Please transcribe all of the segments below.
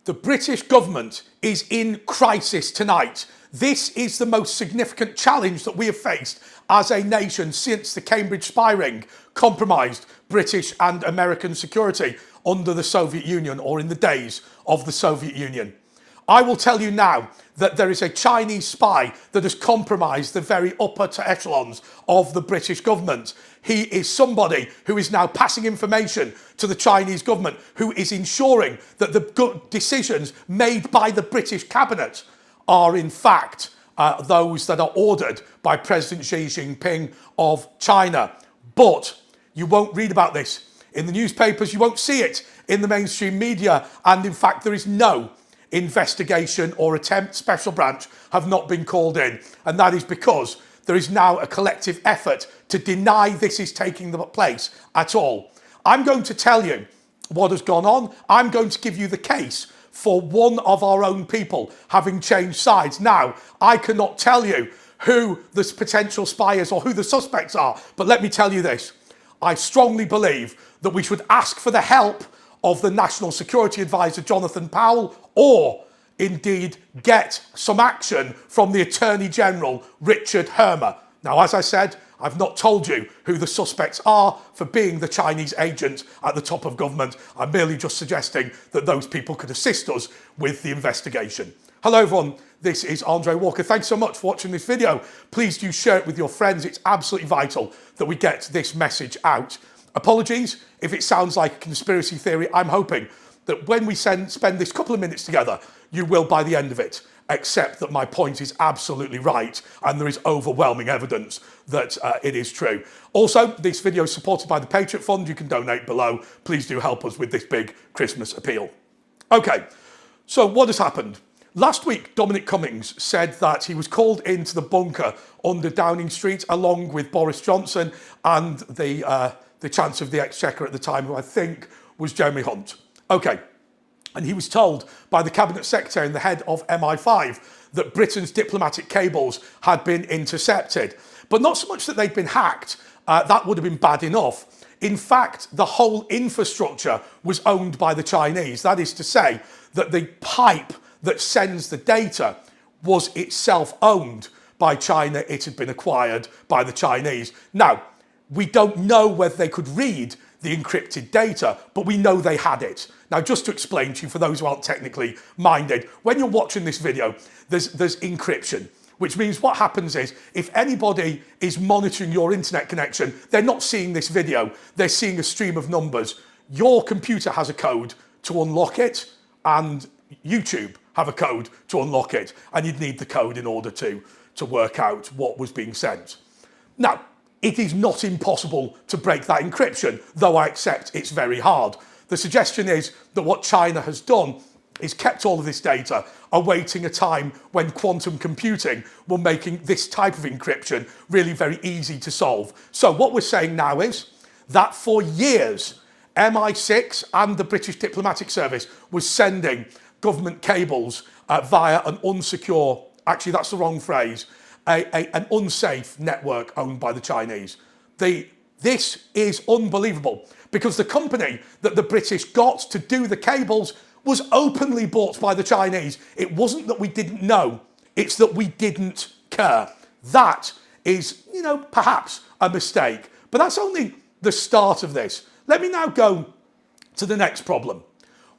The British government is in crisis tonight. This is the most significant challenge that we have faced as a nation since the Cambridge spy ring compromised British and American security under the Soviet Union, or in the days of the Soviet Union. I will tell you now that there is a Chinese spy that has compromised the very upper echelons of the British government. He is somebody who is now passing information to the Chinese government, who is ensuring that the decisions made by the British cabinet are in fact those that are ordered by President Xi Jinping of China. But you won't read about this in the newspapers, you won't see it in the mainstream media, and in fact there is no investigation or attempt. Special branch have not been called in, and that is because there is now a collective effort to deny this is taking place at all. I'm going to tell you what has gone on. I'm going to give you the case for one of our own people having changed sides. Now, I cannot tell you who the potential spy is or who the suspects are, but let me tell you this. I strongly believe that we should ask for the help of the National Security Advisor, Jonathan Powell, or indeed get some action from the Attorney General, Richard Hermer. Now, as I said, I've not told you who the suspects are for being the Chinese agent at the top of government. I'm merely just suggesting that those people could assist us with the investigation. Hello everyone, this is Andre Walker. Thanks so much for watching this video. Please do share it with your friends. It's absolutely vital that we get this message out. Apologies if it sounds like a conspiracy theory. I'm hoping that when we spend this couple of minutes together, you will, by the end of it, accept that my point is absolutely right and there is overwhelming evidence that it is true. Also, this video is supported by the Patriot Fund. You can donate below. Please do help us with this big Christmas appeal. Okay, so what has happened? Last week, Dominic Cummings said that he was called into the bunker under Downing Street along with Boris Johnson and the Chancellor of the Exchequer at the time, who I think was Jeremy Hunt. Okay, and he was told by the Cabinet Secretary and the head of MI5 that Britain's diplomatic cables had been intercepted. But not so much that they'd been hacked, that would have been bad enough. In fact, the whole infrastructure was owned by the Chinese. That is to say that the pipe that sends the data was itself owned by China. It had been acquired by the Chinese. Now, we don't know whether they could read the encrypted data, but we know they had it. Now, just to explain to you, for those who aren't technically minded, when you're watching this video, there's encryption, which means what happens is if anybody is monitoring your internet connection, they're not seeing this video, they're seeing a stream of numbers. Your computer has a code to unlock it, and YouTube have a code to unlock it, and you'd need the code in order to work out what was being sent. Now, it is not impossible to break that encryption, though I accept it's very hard. The suggestion is that what China has done is kept all of this data, awaiting a time when quantum computing will make this type of encryption really very easy to solve. So what we're saying now is that for years, MI6 and the British Diplomatic Service was sending government cables via an unsecure, actually that's the wrong phrase, an unsafe network owned by the Chinese. This is unbelievable because the company that the British got to do the cables was openly bought by the Chinese. It wasn't that we didn't know, it's that we didn't care. That is, perhaps a mistake, but that's only the start of this. Let me now go to the next problem.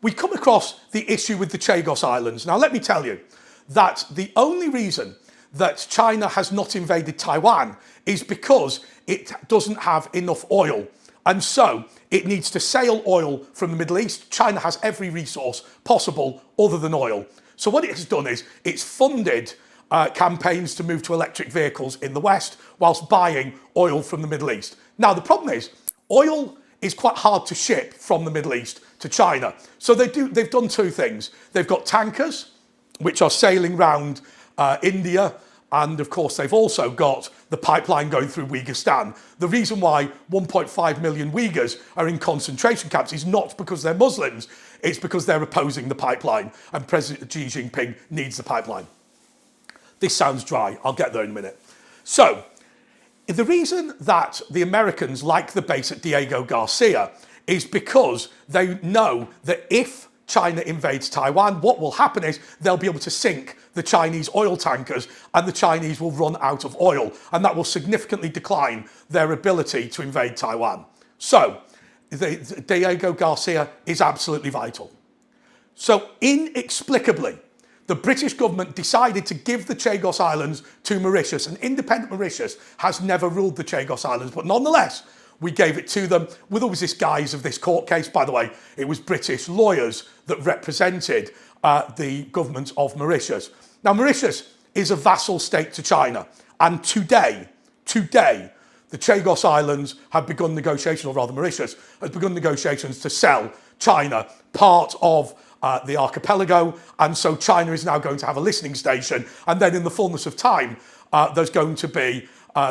We come across the issue with the Chagos Islands. Now, let me tell you that the only reason that China has not invaded Taiwan is because it doesn't have enough oil. And so it needs to sail oil from the Middle East. China has every resource possible other than oil. So what it has done is it's funded campaigns to move to electric vehicles in the West whilst buying oil from the Middle East. Now, the problem is oil is quite hard to ship from the Middle East to China. So they've done two things. They've got tankers, which are sailing around India, and of course they've also got the pipeline going through Uyghur. The reason why 1.5 million Uyghurs are in concentration camps is not because they're Muslims, it's because they're opposing the pipeline, and President Xi Jinping needs the pipeline. This sounds dry, I'll get there in a minute. So, the reason that the Americans like the base at Diego Garcia is because they know that if China invades Taiwan, what will happen is they'll be able to sink the Chinese oil tankers and the Chinese will run out of oil, and that will significantly decline their ability to invade Taiwan. So, Diego Garcia is absolutely vital. So, inexplicably, the British government decided to give the Chagos Islands to Mauritius, and independent Mauritius has never ruled the Chagos Islands, but nonetheless, we gave it to them with always this guise of this court case. By the way, it was British lawyers that represented the government of Mauritius. Now, Mauritius is a vassal state to China, and today, the Chagos Islands have begun negotiations, or rather Mauritius has begun negotiations to sell China part of the archipelago, and so China is now going to have a listening station, and then in the fullness of time, there's going to be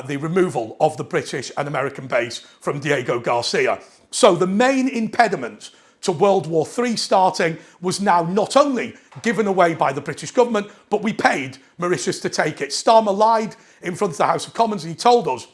the removal of the British and American base from Diego Garcia. So the main impediment to World War III starting was now not only given away by the British government, but we paid Mauritius to take it. Starmer lied in front of the House of Commons, and he told us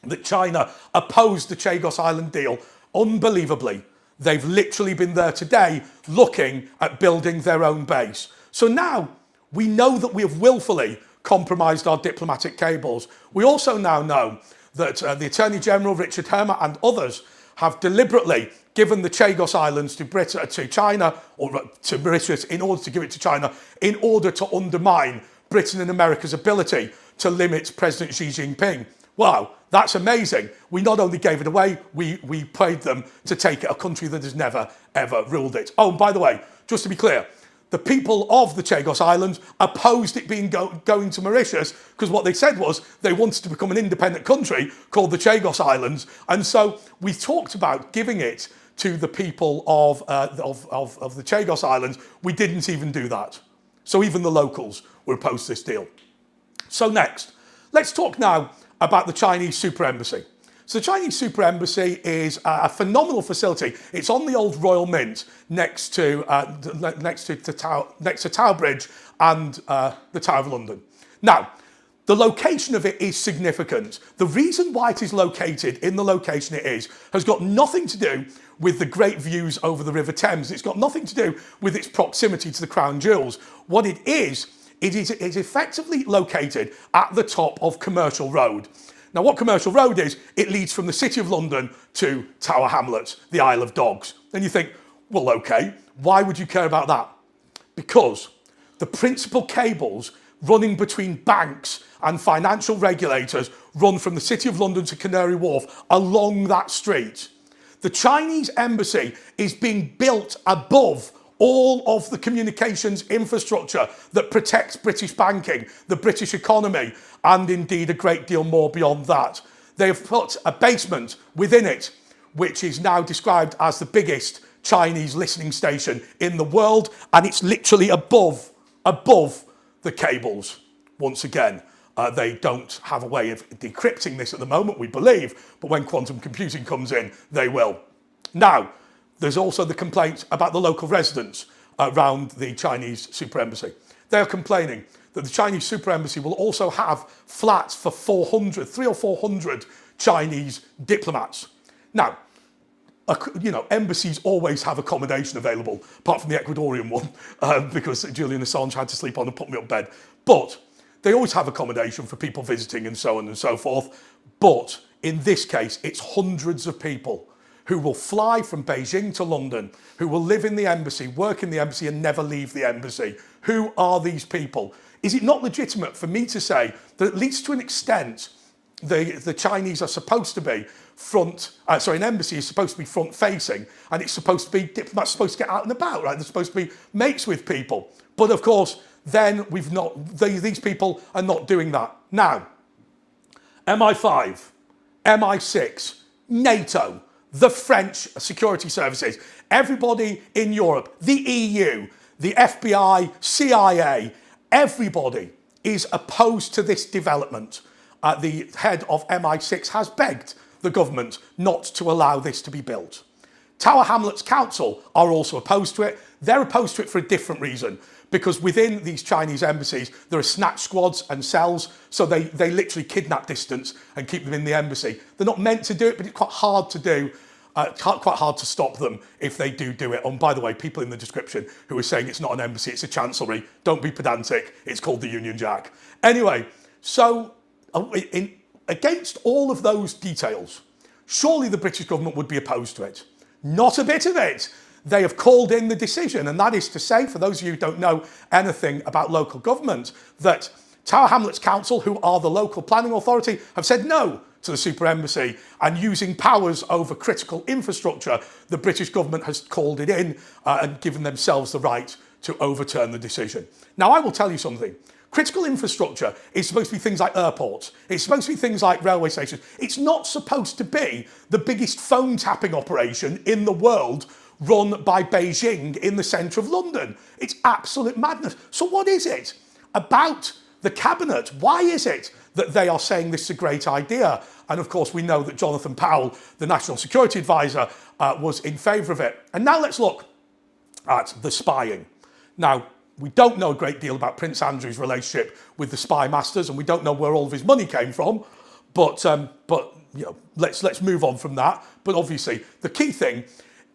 that China opposed the Chagos Island deal. Unbelievably, they've literally been there today looking at building their own base. So now we know that we have willfully compromised our diplomatic cables. We also now know that the Attorney General, Richard Herman, and others have deliberately given the Chagos Islands to China, or to Mauritius, in order to give it to China, in order to undermine Britain and America's ability to limit President Xi Jinping. Wow, that's amazing. We not only gave it away, we paid them to take it, a country that has never, ever ruled it. Oh, and by the way, just to be clear, the people of the Chagos Islands opposed it being going to Mauritius, because what they said was they wanted to become an independent country called the Chagos Islands. And so we talked about giving it to the people of the Chagos Islands. We didn't even do that. So even the locals were opposed to this deal. So next, let's talk now about the Chinese Super Embassy. So the Chinese Super Embassy is a phenomenal facility. It's on the old Royal Mint next to Tower Bridge and the Tower of London. Now, the location of it is significant. The reason why it is located in the location it is has got nothing to do with the great views over the River Thames. It's got nothing to do with its proximity to the Crown Jewels. What it is effectively located at the top of Commercial Road. Now, what Commercial Road is, it leads from the City of London to Tower Hamlets, the Isle of Dogs. And you think, well, okay, why would you care about that? Because the principal cables running between banks and financial regulators run from the City of London to Canary Wharf along that street. The Chinese embassy is being built above all of the communications infrastructure that protects British banking, the British economy, and indeed a great deal more beyond that. They have put a basement within it, which is now described as the biggest Chinese listening station in the world, and it's literally above the cables. Once again, they don't have a way of decrypting this at the moment, we believe, but when quantum computing comes in, they will. Now, there's also the complaint about the local residents around the Chinese Super Embassy. They are complaining that the Chinese Super Embassy will also have flats for 300 or 400 Chinese diplomats. Now, embassies always have accommodation available, apart from the Ecuadorian one, because Julian Assange had to sleep on and put me up bed. But they always have accommodation for people visiting and so on and so forth. But in this case, it's hundreds of people who will fly from Beijing to London, who will live in the embassy, work in the embassy, and never leave the embassy. Who are these people? Is it not legitimate for me to say that at least to an extent, the Chinese are supposed to be an embassy is supposed to be front-facing, and it's supposed to be diplomats supposed to get out and about, right? They're supposed to be mates with people. But of course, then these people are not doing that. Now, MI5, MI6, NATO, the French security services, everybody in Europe, the EU, the FBI, CIA, everybody is opposed to this development. The head of MI6 has begged the government not to allow this to be built. Tower Hamlets Council are also opposed to it. They're opposed to it for a different reason, because within these Chinese embassies, there are snatch squads and cells, so they literally kidnap dissidents and keep them in the embassy. They're not meant to do it, but it's quite hard to do. quite hard to stop them if they do it. And by the way, people in the description who are saying it's not an embassy, it's a chancellery, don't be pedantic, it's called the Union Jack. Anyway, so against all of those details, surely the British government would be opposed to it. Not a bit of it. They have called in the decision, and that is to say, for those of you who don't know anything about local government, that Tower Hamlets Council, who are the local planning authority, have said no to the super embassy, and using powers over critical infrastructure, the British government has called it in and given themselves the right to overturn the decision. Now, I will tell you something. Critical infrastructure is supposed to be things like airports. It's supposed to be things like railway stations. It's not supposed to be the biggest phone tapping operation in the world run by Beijing in the centre of London. It's absolute madness. So what is it about the cabinet? Why is it that they are saying this is a great idea? And of course, we know that Jonathan Powell, the National Security Advisor, was in favour of it. And now let's look at the spying. Now, we don't know a great deal about Prince Andrew's relationship with the spy masters, and we don't know where all of his money came from. But you know, let's move on from that. But obviously, the key thing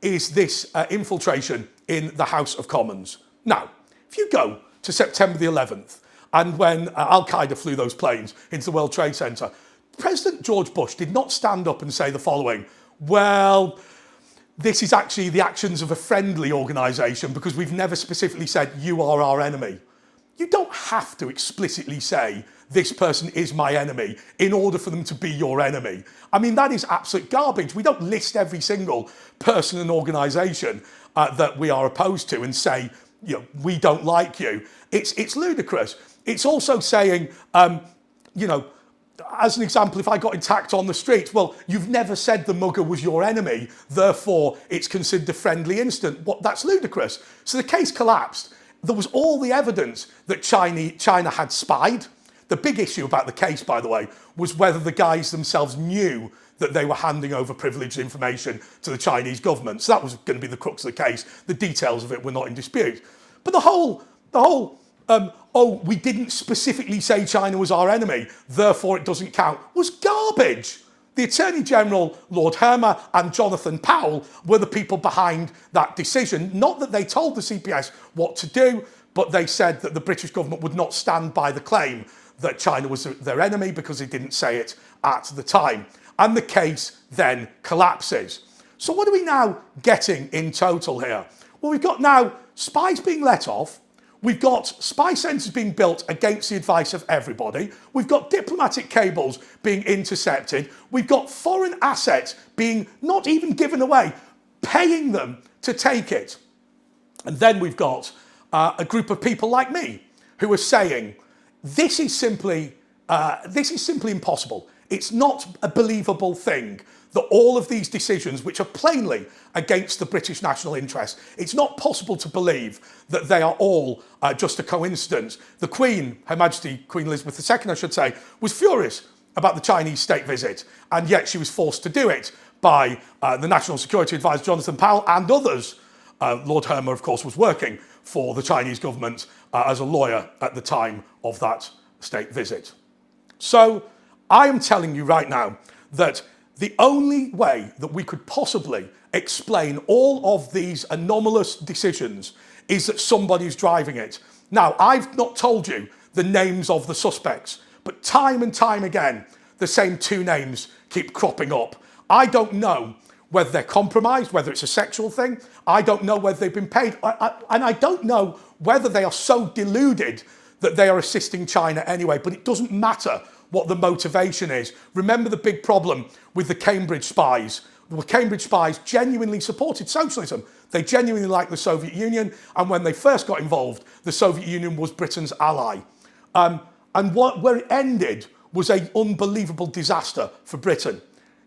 is this infiltration in the House of Commons. Now, if you go to September the 11th, and when Al-Qaeda flew those planes into the World Trade Center, President George Bush did not stand up and say the following: well, this is actually the actions of a friendly organisation because we've never specifically said you are our enemy. You don't have to explicitly say this person is my enemy in order for them to be your enemy. I mean, that is absolute garbage. We don't list every single person and organisation that we are opposed to and say, you know, we don't like you. It's ludicrous. It's also saying, you know, as an example, if I got attacked on the street, well, you've never said the mugger was your enemy, therefore it's considered a friendly incident. That's ludicrous. So the case collapsed. There was all the evidence that China had spied. The big issue about the case, by the way, was whether the guys themselves knew that they were handing over privileged information to the Chinese government. So that was going to be the crux of the case. The details of it were not in dispute. But the whole oh, we didn't specifically say China was our enemy, therefore it doesn't count, was garbage. The Attorney General, Lord Hermer, and Jonathan Powell were the people behind that decision. Not that they told the CPS what to do, but they said that the British government would not stand by the claim that China was their enemy because they didn't say it at the time. And the case then collapses. So what are we now getting in total here? Well, we've got now spies being let off. We've got spy centres being built against the advice of everybody. We've got diplomatic cables being intercepted. We've got foreign assets being not even given away, paying them to take it. And then we've got a group of people like me who are saying, this is simply impossible. It's not a believable thing that all of these decisions, which are plainly against the British national interest, it's not possible to believe that they are all just a coincidence. The Queen, Her Majesty Queen Elizabeth II, I should say, was furious about the Chinese state visit, and yet she was forced to do it by the National Security Advisor Jonathan Powell and others. Lord Hermer, of course, was working for the Chinese government as a lawyer at the time of that state visit. So I am telling you right now that the only way that we could possibly explain all of these anomalous decisions is that somebody's driving it. Now, I've not told you the names of the suspects, but time and time again, the same two names keep cropping up. I don't know whether they're compromised, whether it's a sexual thing. I don't know whether they've been paid. And I don't know whether they are so deluded that they are assisting China anyway, but it doesn't matter what the motivation is. Remember the big problem with the Cambridge spies. The Cambridge spies genuinely supported socialism. They genuinely liked the Soviet Union, and when they first got involved, the Soviet Union was Britain's ally. And where it ended was an unbelievable disaster for Britain.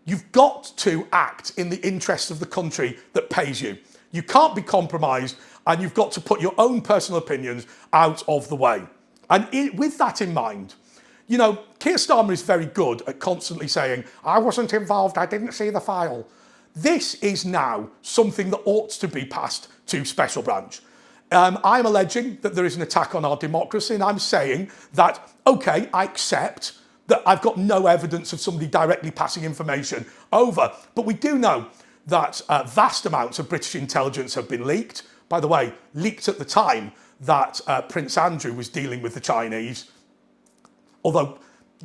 You've got to act in the interests of the country that pays you. You can't be compromised, and you've got to put your own personal opinions out of the way. And with that in mind, you know, Keir Starmer is very good at constantly saying, I wasn't involved, I didn't see the file. This is now something that ought to be passed to special branch. I'm alleging that there is an attack on our democracy, and I'm saying that, okay, I accept that I've got no evidence of somebody directly passing information over, but we do know that vast amounts of British intelligence have been leaked. By the way, leaked at the time that Prince Andrew was dealing with the Chinese, although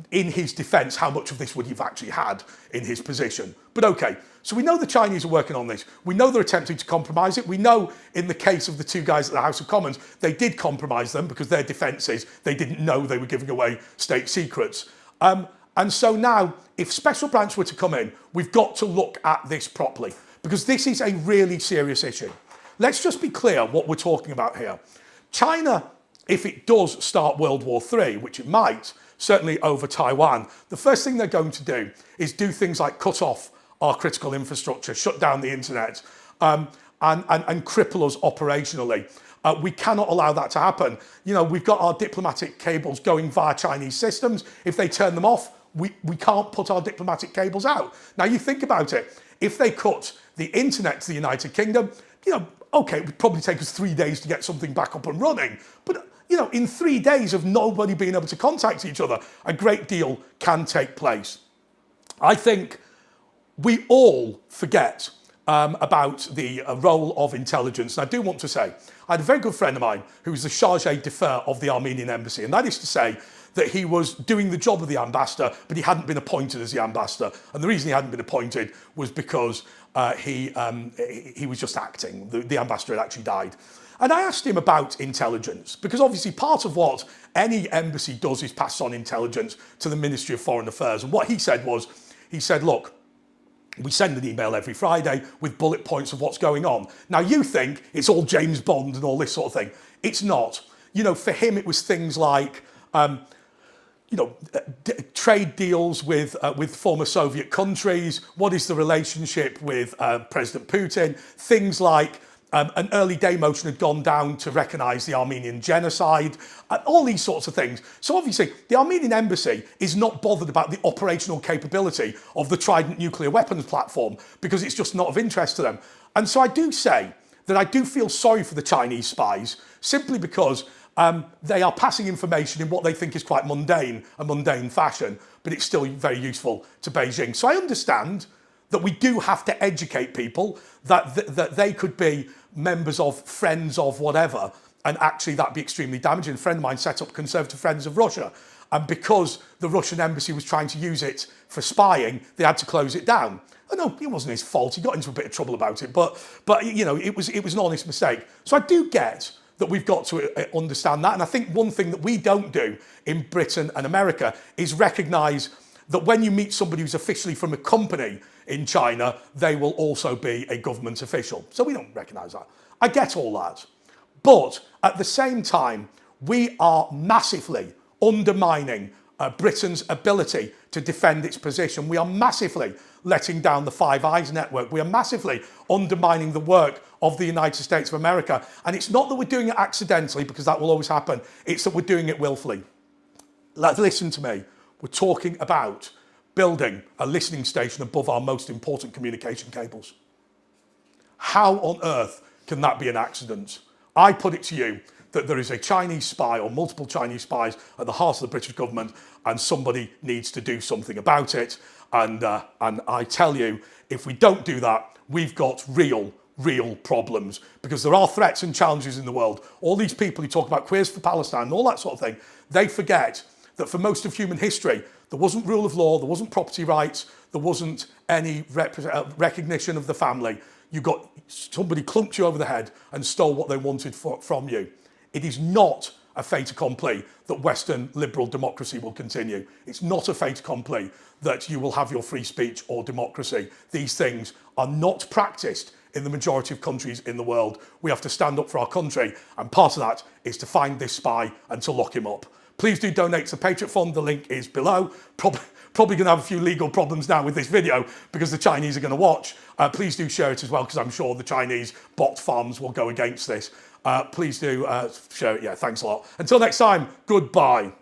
in his defence, how much of this would he have actually had in his position? But okay, so we know the Chinese are working on this. We know they're attempting to compromise it. We know in the case of the two guys at the House of Commons, they did compromise them because their defence is they didn't know they were giving away state secrets. And so now, if special branch were to come in, we've got to look at this properly because this is a really serious issue. Let's just be clear what we're talking about here. China, if it does start World War III, which it might, certainly over Taiwan, the first thing they're going to do is do things like cut off our critical infrastructure, shut down the internet, and cripple us operationally. We cannot allow that to happen. You know, we've got our diplomatic cables going via Chinese systems. If they turn them off, we can't put our diplomatic cables out. Now you think about it, if they cut the internet to the United Kingdom, you know, okay, it would probably take us 3 days to get something back up and running, but you know, in 3 days of nobody being able to contact each other, a great deal can take place. I think we all forget about the role of intelligence. And I do want to say, I had a very good friend of mine who was the charge d'affaires of the Armenian embassy. And that is to say that he was doing the job of the ambassador, but he hadn't been appointed as the ambassador. And the reason he hadn't been appointed was because he was just acting. The ambassador had actually died. And I asked him about intelligence, because obviously part of what any embassy does is pass on intelligence to the Ministry of Foreign Affairs. And what he said was, he said, look, we send an email every Friday with bullet points of what's going on. Now you think it's all James Bond and all this sort of thing. It's not. You know, for him it was things like, you know, trade deals with former Soviet countries. What is the relationship with President Putin? Things like an early day motion had gone down to recognise the Armenian genocide, all these sorts of things. So obviously the Armenian embassy is not bothered about the operational capability of the Trident nuclear weapons platform because it's just not of interest to them. And so I do say that I do feel sorry for the Chinese spies simply because they are passing information in what they think is quite a mundane fashion, but it's still very useful to Beijing. So I understand that we do have to educate people that they could be members of Friends of whatever, and actually that'd be extremely damaging. A friend of mine set up Conservative Friends of Russia, and because the Russian embassy was trying to use it for spying, they had to close it down. Oh, no, it wasn't his fault. He got into a bit of trouble about it, but you know, it was an honest mistake. So I do get that we've got to understand that, and I think one thing that we don't do in Britain and America is recognise that when you meet somebody who's officially from a company in China, they will also be a government official. So we don't recognise that. I get all that. But at the same time, we are massively undermining Britain's ability to defend its position. We are massively letting down the Five Eyes network. We are massively undermining the work of the United States of America. And it's not that we're doing it accidentally, because that will always happen. It's that we're doing it willfully. Listen to me. We're talking about building a listening station above our most important communication cables. How on earth can that be an accident? I put it to you that there is a Chinese spy or multiple Chinese spies at the heart of the British government, and somebody needs to do something about it. And I tell you, if we don't do that, we've got real problems, because there are threats and challenges in the world. All these people who talk about queers for Palestine and all that sort of thing, they forget that for most of human history, there wasn't rule of law, there wasn't property rights, there wasn't any recognition of the family. You got somebody clunked you over the head and stole what they wanted from you. It is not a fait accompli that Western liberal democracy will continue. It's not a fait accompli that you will have your free speech or democracy. These things are not practiced in the majority of countries in the world. We have to stand up for our country, and part of that is to find this spy and to lock him up. Please do donate to the Patriot Fund. The link is below. Probably going to have a few legal problems now with this video because the Chinese are going to watch. Please do share it as well, because I'm sure the Chinese bot farms will go against this. Please do share it. Yeah, thanks a lot. Until next time, goodbye.